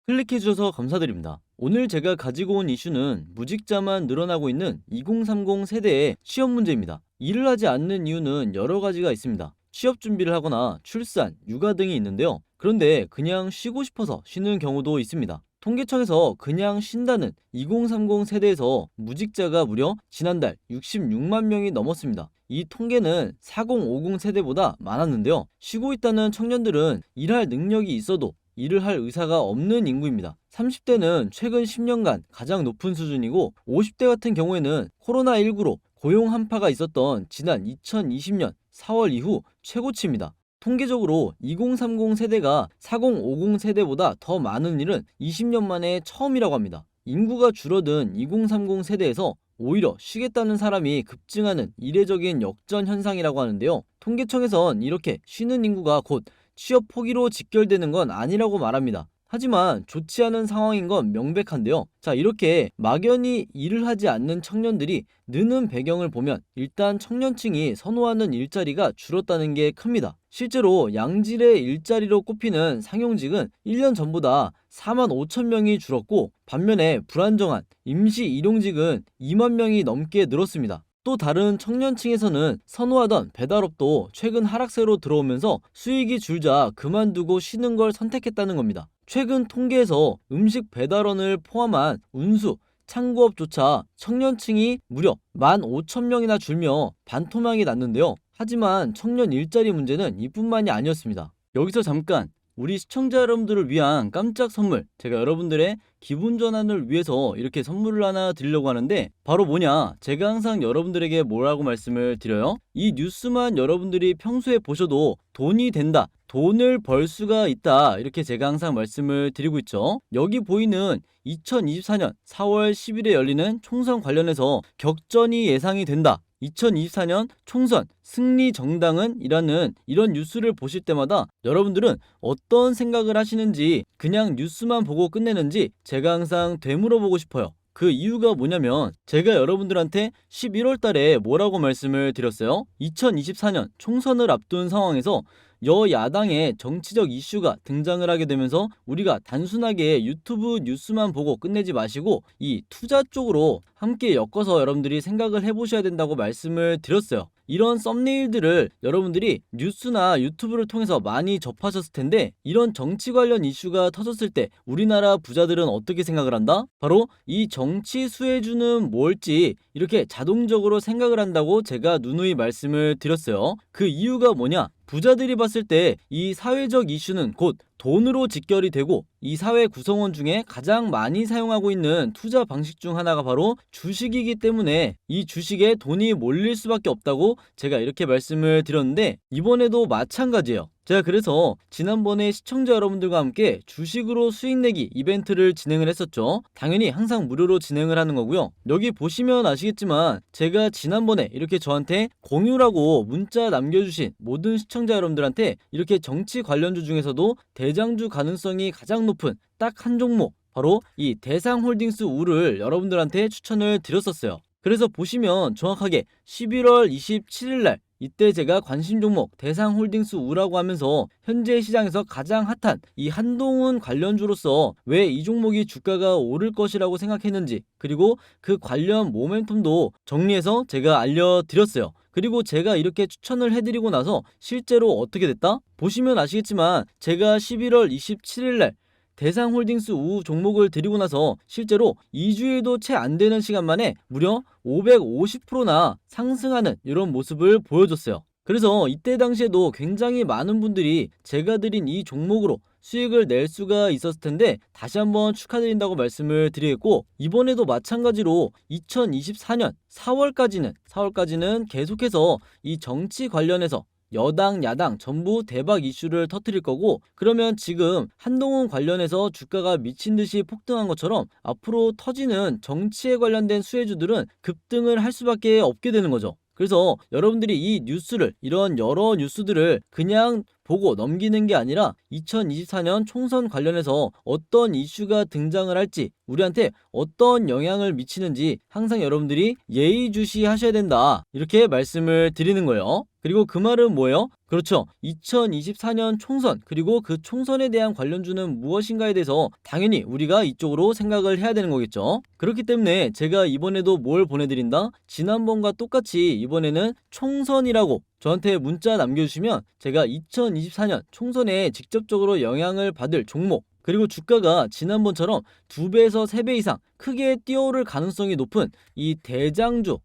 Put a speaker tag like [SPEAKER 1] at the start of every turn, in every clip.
[SPEAKER 1] 클릭해주셔서 감사드립니다. 오늘 제가 가지고 온 이슈는 무직자만 늘어나고 있는 2030 세대의 취업 문제입니다. 일을 하지 않는 이유는 여러 가지가 있습니다. 취업 준비를 하거나 출산, 육아 등이 있는데요. 그런데 그냥 쉬고 싶어서 쉬는 경우도 있습니다. 통계청에서 그냥 쉰다는 2030 세대에서 무직자가 무려 지난달 66만 명이 넘었습니다. 이 통계는 4050 세대보다 많았는데요. 쉬고 있다는 청년들은 일할 능력이 있어도 일을 할 의사가 없는 인구입니다. 30대는 최근 10년간 가장 높은 수준이고 50대 같은 경우에는 코로나19로 고용 한파가 있었던 지난 2020년 4월 이후 최고치입니다. 통계적으로 2030 세대가 4050 세대보다 더 많은 일은 20년 만에 처음이라고 합니다. 인구가 줄어든 2030 세대에서 오히려 쉬겠다는 사람이 급증하는 이례적인 역전 현상이라고 하는데요. 통계청에선 이렇게 쉬는 인구가 곧 취업 포기로 직결되는 건 아니라고 말합니다. 하지만 좋지 않은 상황인 건 명백한데요. 자, 이렇게 막연히 일을 하지 않는 청년들이 느는 배경을 보면 일단 청년층이 선호하는 일자리가 줄었다는 게 큽니다. 실제로 양질의 일자리로 꼽히는 상용직은 1년 전보다 4만 5천 명이 줄었고, 반면에 불안정한 임시 일용직은 2만 명이 넘게 늘었습니다. 또 다른 청년층에서는 선호하던 배달업도 최근 하락세로 들어오면서 수익이 줄자 그만두고 쉬는 걸 선택했다는 겁니다. 최근 통계에서 음식 배달원을 포함한 운수, 창구업조차 청년층이 무려 15,000명이나 줄며 반토막이 났는데요. 하지만 청년 일자리 문제는 이뿐만이 아니었습니다. 여기서 잠깐 우리 시청자 여러분들을 위한 깜짝 선물, 제가 여러분들의 기분 전환을 위해서 이렇게 선물을 하나 드리려고 하는데, 바로 뭐냐, 제가 항상 여러분들에게 뭐라고 말씀을 드려요? 이 뉴스만 여러분들이 평소에 보셔도 돈이 된다, 돈을 벌 수가 있다, 이렇게 제가 항상 말씀을 드리고 있죠. 여기 보이는 2024년 4월 10일에 열리는 총선 관련해서 격전이 예상이 된다, 2024년 총선 승리 정당은 이라는 이런 뉴스를 보실 때마다 여러분들은 어떤 생각을 하시는지, 그냥 뉴스만 보고 끝내는지 제가 항상 되물어보고 싶어요. 그 이유가 뭐냐면, 제가 여러분들한테 11월 달에 뭐라고 말씀을 드렸어요? 2024년 총선을 앞둔 상황에서 여야당의 정치적 이슈가 등장을 하게 되면서 우리가 단순하게 유튜브 뉴스만 보고 끝내지 마시고 이 투자 쪽으로 함께 엮어서 여러분들이 생각을 해보셔야 된다고 말씀을 드렸어요. 이런 썸네일들을 여러분들이 뉴스나 유튜브를 통해서 많이 접하셨을 텐데, 이런 정치 관련 이슈가 터졌을 때 우리나라 부자들은 어떻게 생각을 한다? 바로 이 정치 수혜주는 뭘지 이렇게 자동적으로 생각을 한다고 제가 누누이 말씀을 드렸어요. 그 이유가 뭐냐? 부자들이 봤을 때 이 사회적 이슈는 곧 돈으로 직결이 되고, 이 사회 구성원 중에 가장 많이 사용하고 있는 투자 방식 중 하나가 바로 주식이기 때문에 이 주식에 돈이 몰릴 수밖에 없다고 제가 이렇게 말씀을 드렸는데, 이번에도 마찬가지예요. 제가 그래서 지난번에 시청자 여러분들과 함께 주식으로 수익 내기 이벤트를 진행을 했었죠. 당연히 항상 무료로 진행을 하는 거고요. 여기 보시면 아시겠지만 제가 지난번에 이렇게 저한테 공유라고 문자 남겨주신 모든 시청자 여러분들한테 이렇게 정치 관련주 중에서도 대장주 가능성이 가장 높은 딱 한 종목, 바로 이 대상홀딩스 우를 여러분들한테 추천을 드렸었어요. 그래서 보시면 정확하게 11월 27일 날 이때 제가 관심 종목 대상홀딩스 우라고 하면서 현재 시장에서 가장 핫한 이 한동훈 관련주로서 왜 이 종목이 주가가 오를 것이라고 생각했는지, 그리고 그 관련 모멘텀도 정리해서 제가 알려드렸어요. 그리고 제가 이렇게 추천을 해드리고 나서 실제로 어떻게 됐다? 보시면 아시겠지만 제가 11월 27일 날 대상홀딩스 우 종목을 드리고 나서 실제로 2주일도 채 안 되는 시간 만에 무려 550%나 상승하는 이런 모습을 보여줬어요. 그래서 이때 당시에도 굉장히 많은 분들이 제가 드린 이 종목으로 수익을 낼 수가 있었을 텐데, 다시 한번 축하드린다고 말씀을 드리겠고, 이번에도 마찬가지로 2024년 4월까지는 계속해서 이 정치 관련해서 여당, 야당 전부 대박 이슈를 터뜨릴 거고, 그러면 지금 한동훈 관련해서 주가가 미친 듯이 폭등한 것처럼 앞으로 터지는 정치에 관련된 수혜주들은 급등을 할 수밖에 없게 되는 거죠. 그래서 여러분들이 이 뉴스를, 이런 여러 뉴스들을 그냥 보고 넘기는 게 아니라 2024년 총선 관련해서 어떤 이슈가 등장을 할지, 우리한테 어떤 영향을 미치는지 항상 여러분들이 예의주시 하셔야 된다, 이렇게 말씀을 드리는 거예요. 그리고 그 말은 뭐예요? 그렇죠. 2024년 총선, 그리고 그 총선에 대한 관련주는 무엇인가에 대해서 당연히 우리가 이쪽으로 생각을 해야 되는 거겠죠. 그렇기 때문에 제가 이번에도 뭘 보내드린다? 지난번과 똑같이 이번에는 총선이라고 저한테 문자 남겨주시면 제가 2024년 총선에 직접적으로 영향을 받을 종목, 그리고 주가가 지난번처럼 2배에서 3배 이상 크게 뛰어오를 가능성이 높은 이 대장주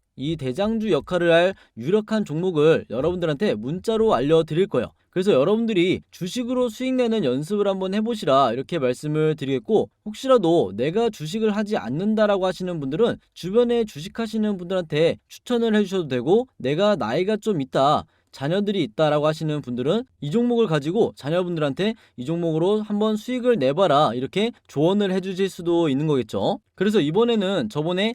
[SPEAKER 1] 역할을 할 유력한 종목을 여러분들한테 문자로 알려드릴 거예요. 그래서 여러분들이 주식으로 수익 내는 연습을 한번 해보시라, 이렇게 말씀을 드리겠고, 혹시라도 내가 주식을 하지 않는다라고 하시는 분들은 주변에 주식하시는 분들한테 추천을 해주셔도 되고, 내가 나이가 좀 있다, 자녀들이 있다라고 하시는 분들은 이 종목을 가지고 자녀분들한테 이 종목으로 한번 수익을 내봐라, 이렇게 조언을 해주실 수도 있는 거겠죠. 그래서 이번에는 저번에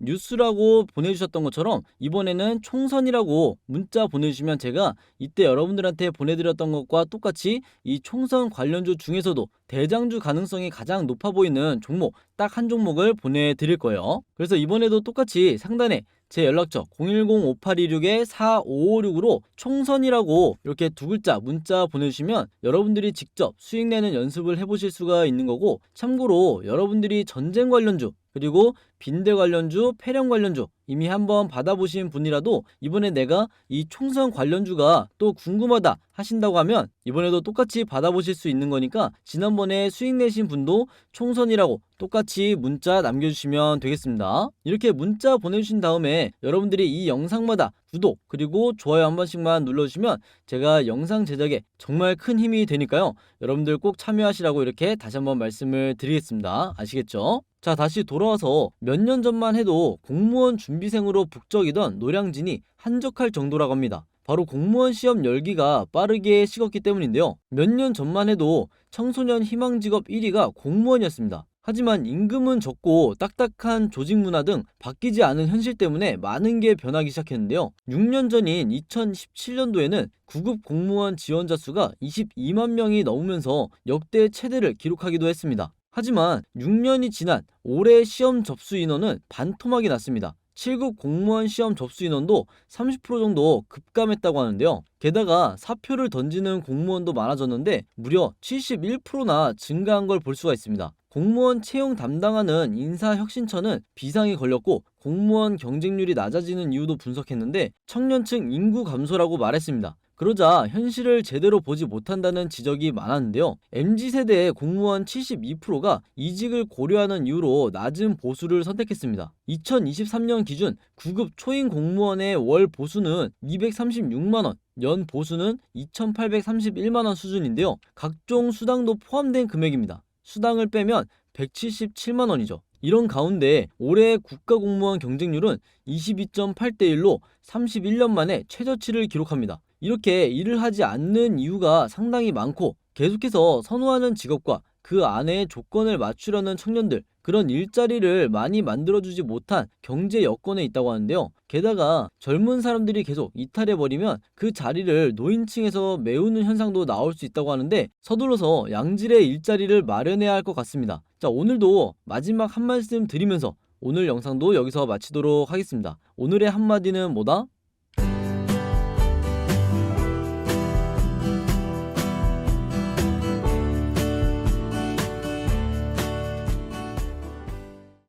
[SPEAKER 1] 뉴스라고 보내주셨던 것처럼 이번에는 총선이라고 문자 보내주시면 제가 이때 여러분들한테 보내드렸던 것과 똑같이 이 총선 관련주 중에서도 대장주 가능성이 가장 높아 보이는 종목 딱 한 종목을 보내드릴 거예요. 그래서 이번에도 똑같이 상단에 제 연락처 010-5826-4556으로 총선이라고 이렇게 2글자 문자 보내주시면 여러분들이 직접 수익 내는 연습을 해보실 수가 있는 거고, 참고로 여러분들이 전쟁 관련주, 그리고 빈대 관련주, 폐렴 관련주 이미 한번 받아보신 분이라도 이번에 내가 이 총선 관련주가 또 궁금하다 하신다고 하면 이번에도 똑같이 받아보실 수 있는 거니까 지난번에 수익 내신 분도 총선이라고 똑같이 문자 남겨주시면 되겠습니다. 이렇게 문자 보내주신 다음에 여러분들이 이 영상마다 구독 그리고 좋아요 한 번씩만 눌러주시면 제가 영상 제작에 정말 큰 힘이 되니까요. 여러분들 꼭 참여하시라고 이렇게 다시 한번 말씀을 드리겠습니다. 아시겠죠? 자, 다시 돌아와서 몇 년 전만 해도 공무원 준비생으로 북적이던 노량진이 한적할 정도라고 합니다. 바로 공무원 시험 열기가 빠르게 식었기 때문인데요. 몇 년 전만 해도 청소년 희망직업 1위가 공무원이었습니다. 하지만 임금은 적고 딱딱한 조직 문화 등 바뀌지 않은 현실 때문에 많은 게 변하기 시작했는데요. 6년 전인 2017년도에는 구급 공무원 지원자 수가 22만 명이 넘으면서 역대 최대를 기록하기도 했습니다. 하지만 6년이 지난 올해 시험 접수 인원은 반토막이 났습니다. 7급 공무원 시험 접수 인원도 30% 정도 급감했다고 하는데요. 게다가 사표를 던지는 공무원도 많아졌는데 무려 71%나 증가한 걸 볼 수가 있습니다. 공무원 채용 담당하는 인사혁신처는 비상이 걸렸고 공무원 경쟁률이 낮아지는 이유도 분석했는데 청년층 인구 감소라고 말했습니다. 그러자 현실을 제대로 보지 못한다는 지적이 많았는데요. MZ세대의 공무원 72%가 이직을 고려하는 이유로 낮은 보수를 선택했습니다. 2023년 기준 9급 초임 공무원의 월 보수는 236만원, 연 보수는 2,831만원 수준인데요. 각종 수당도 포함된 금액입니다. 수당을 빼면 177만원이죠. 이런 가운데 올해 국가공무원 경쟁률은 22.8대 1로 31년 만에 최저치를 기록합니다. 이렇게 일을 하지 않는 이유가 상당히 많고 계속해서 선호하는 직업과 그 안에 조건을 맞추려는 청년들, 그런 일자리를 많이 만들어주지 못한 경제 여건에 있다고 하는데요. 게다가 젊은 사람들이 계속 이탈해버리면 그 자리를 노인층에서 메우는 현상도 나올 수 있다고 하는데 서둘러서 양질의 일자리를 마련해야 할 것 같습니다. 자, 오늘도 마지막 한 말씀 드리면서 오늘 영상도 여기서 마치도록 하겠습니다. 오늘의 한마디는 뭐다?